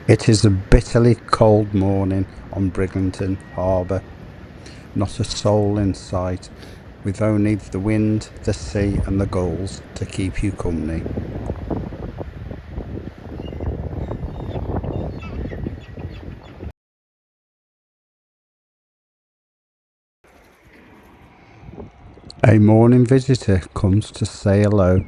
It is a bitterly cold morning on Bridlington Harbour. Not a soul in sight, with only the wind, the sea and the gulls to keep you company. A morning visitor comes to say hello.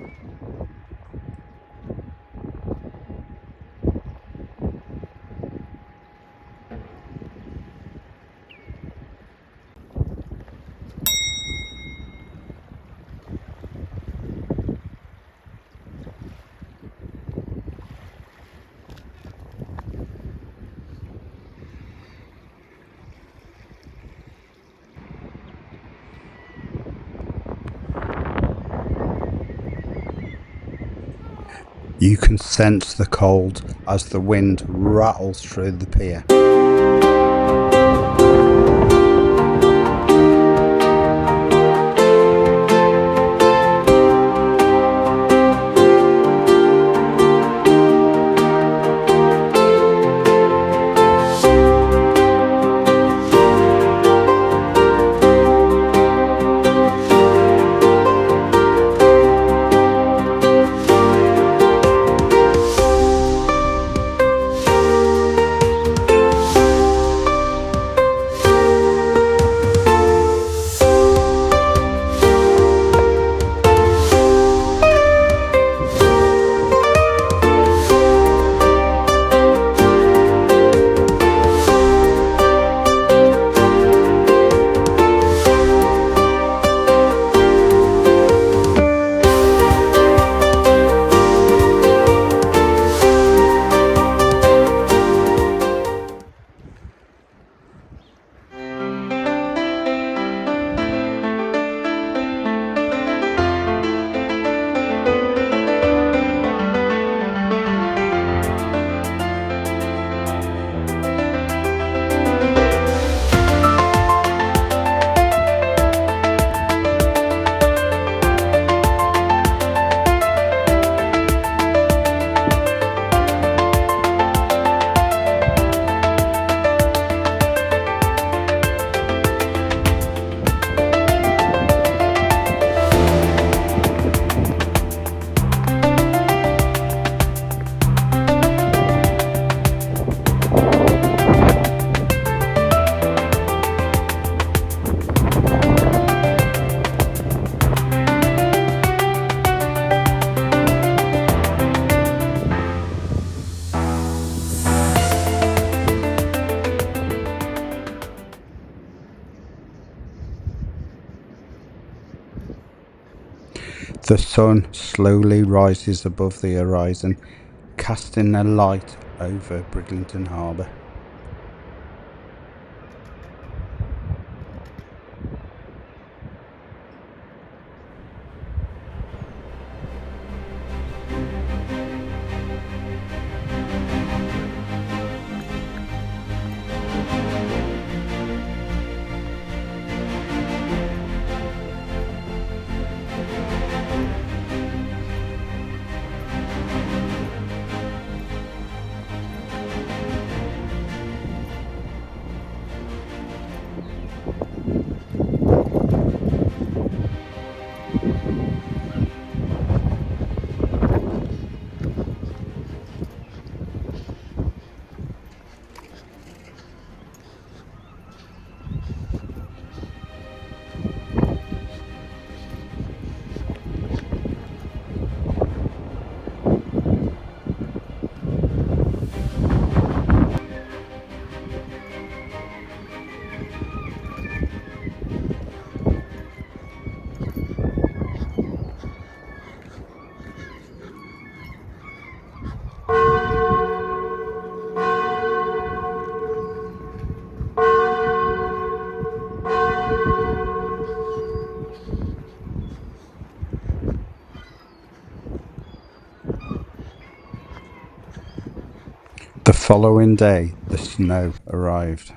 You can sense the cold as the wind rattles through the pier. The sun slowly rises above the horizon, casting a light over Bridlington Harbour. The following day, the snow arrived.